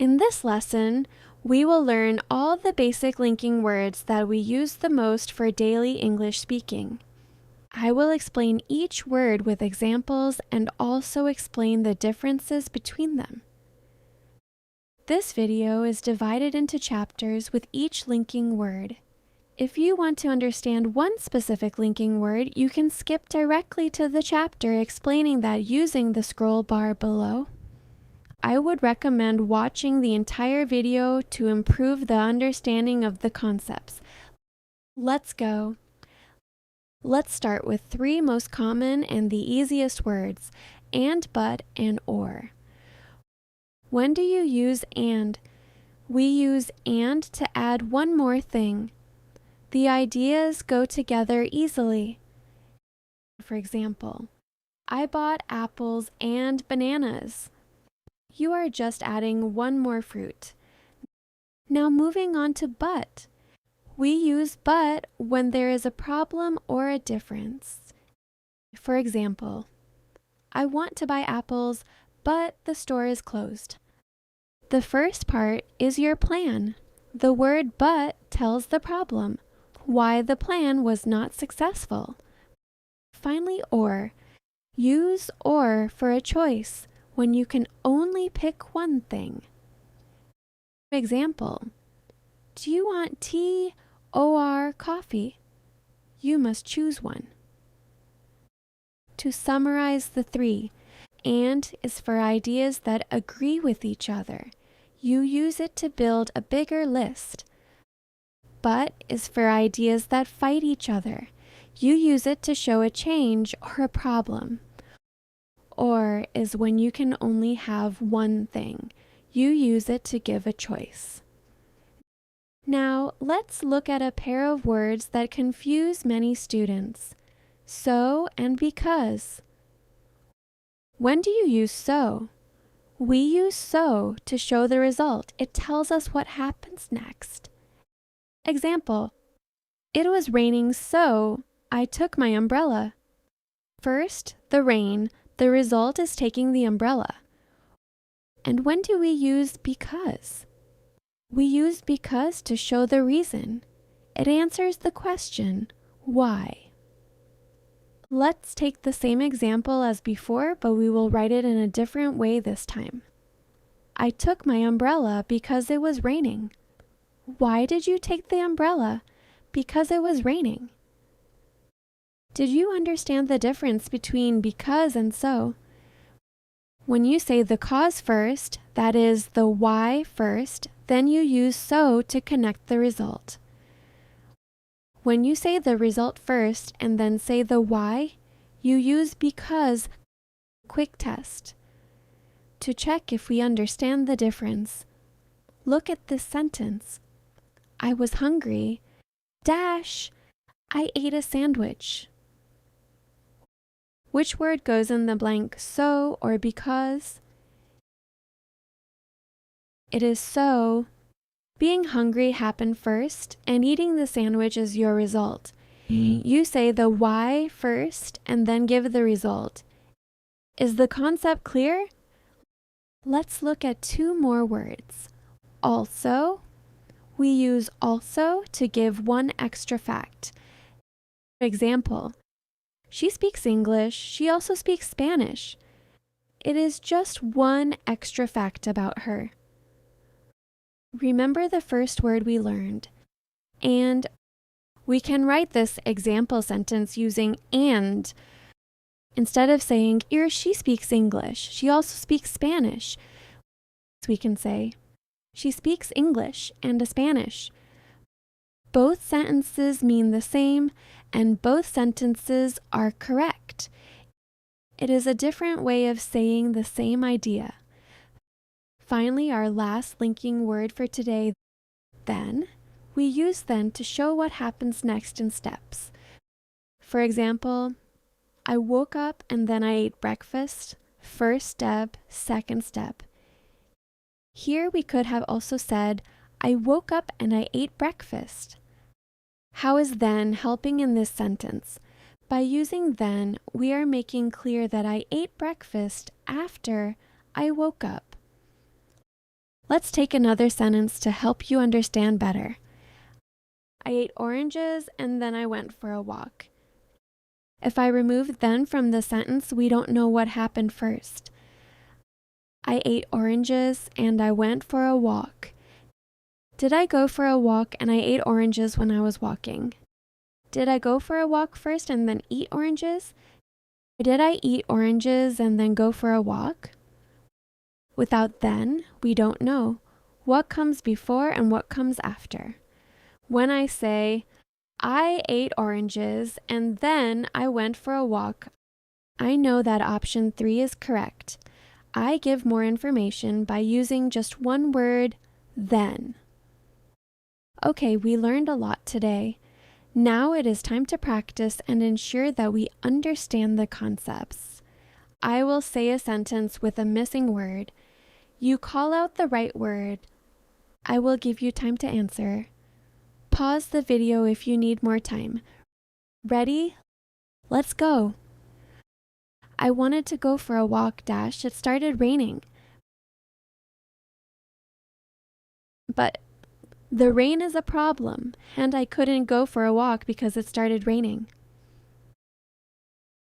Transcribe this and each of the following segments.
In this lesson, we will learn all the basic linking words that we use the most for daily English speaking. I will explain each word with examples and also explain the differences between them. This video is divided into chapters with each linking word. If you want to understand one specific linking word, you can skip directly to the chapter explaining that using the scroll bar below. I would recommend watching the entire video to improve the understanding of the concepts. Let's go. Let's start with three most common and the easiest words, and, but, and, or. When do you use and? We use and to add one more thing. The ideas go together easily. For example, I bought apples and bananas. You are just adding one more fruit. Now moving on to but. We use but when there is a problem or a difference. For example, I want to buy apples, but the store is closed. The first part is your plan. The word but tells the problem, why the plan was not successful. Finally, or. Use or for a choice when you can only pick one thing. Example, do you want tea or coffee? You must choose one. To summarize the three, and is for ideas that agree with each other. You use it to build a bigger list. But is for ideas that fight each other. You use it to show a change or a problem. Or is when you can only have one thing. You use it to give a choice. Now, let's look at a pair of words that confuse many students. So and because. When do you use so? We use so to show the result. It tells us what happens next. Example, it was raining, so I took my umbrella. First, the rain. The result is taking the umbrella. And when do we use because? We use because to show the reason. It answers the question, why? Let's take the same example as before, but we will write it in a different way this time. I took my umbrella because it was raining. Why did you take the umbrella? Because it was raining. Did you understand the difference between because and so? When you say the cause first, that is the why first, then you use so to connect the result. When you say the result first and then say the why, you use because. Quick test. To check if we understand the difference, look at this sentence. I was hungry, dash, I ate a sandwich. Which word goes in the blank so or because? It is so. Being hungry happened first, and eating the sandwich is your result. You say the why first and then give the result. Is the concept clear? Let's look at two more words. Also. We use also to give one extra fact. Example, she speaks English, she also speaks Spanish. It is just one extra fact about her. Remember the first word we learned, and. We can write this example sentence using and. Instead of saying, she speaks English, she also speaks Spanish. We can say, she speaks English and Spanish. Both sentences mean the same, and both sentences are correct. It is a different way of saying the same idea. Finally, our last linking word for today, then. We use then to show what happens next in steps. For example, I woke up and then I ate breakfast. First step, second step. Here we could have also said, I woke up and I ate breakfast. How is then helping in this sentence? By using then, we are making clear that I ate breakfast after I woke up. Let's take another sentence to help you understand better. I ate oranges and then I went for a walk. If I remove then from the sentence, we don't know what happened first. I ate oranges and I went for a walk. Did I go for a walk and I ate oranges when I was walking? Did I go for a walk first and then eat oranges? Did I eat oranges and then go for a walk? Without then, we don't know what comes before and what comes after. When I say, I ate oranges and then I went for a walk, I know that option 3 is correct. I give more information by using just one word, then. Okay, we learned a lot today. Now it is time to practice and ensure that we understand the concepts. I will say a sentence with a missing word. You call out the right word. I will give you time to answer. Pause the video if you need more time. Ready? Let's go. I wanted to go for a walk, it started raining. But the rain is a problem, and I couldn't go for a walk because it started raining.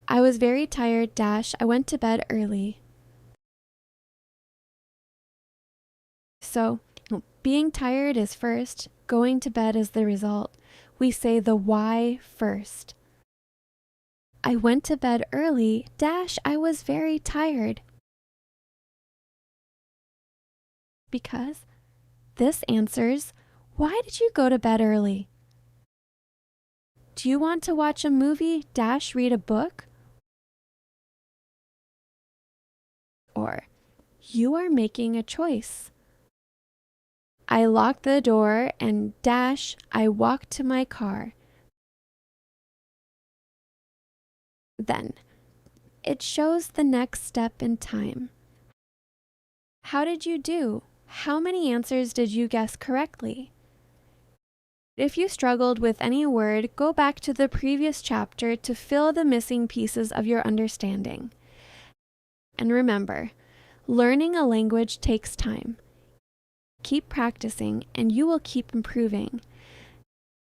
I was very tired, I went to bed early. So, being tired is first, going to bed is the result. We say the why first. I went to bed early, I was very tired. Because this answers, why did you go to bed early? Do you want to watch a movie, read a book? Or, you are making a choice. I locked the door and I walked to my car. Then, it shows the next step in time. How did you do? How many answers did you guess correctly? If you struggled with any word, go back to the previous chapter to fill the missing pieces of your understanding. And remember, learning a language takes time. Keep practicing and you will keep improving.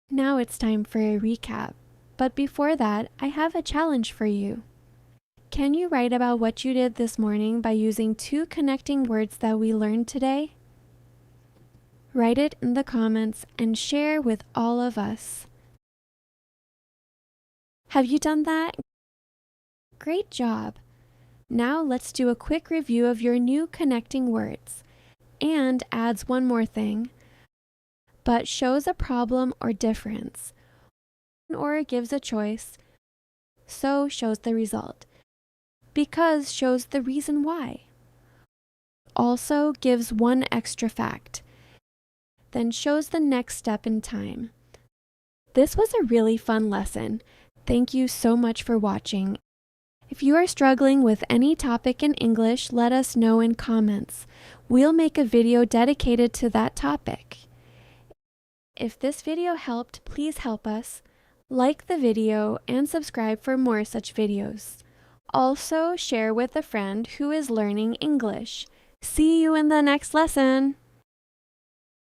Now it's time for a recap, but before that, I have a challenge for you. Can you write about what you did this morning by using 2 connecting words that we learned today? Write it in the comments and share with all of us. Have you done that? Great job! Now let's do a quick review of your new connecting words. And adds one more thing, but shows a problem or difference, or gives a choice, so shows the result, because shows the reason why, also gives one extra fact, then shows the next step in time. This was a really fun lesson. Thank you so much for watching. If you are struggling with any topic in English, let us know in comments. We'll make a video dedicated to that topic. If this video helped, please help us. Like the video and subscribe for more such videos. Also, share with a friend who is learning English. See you in the next lesson!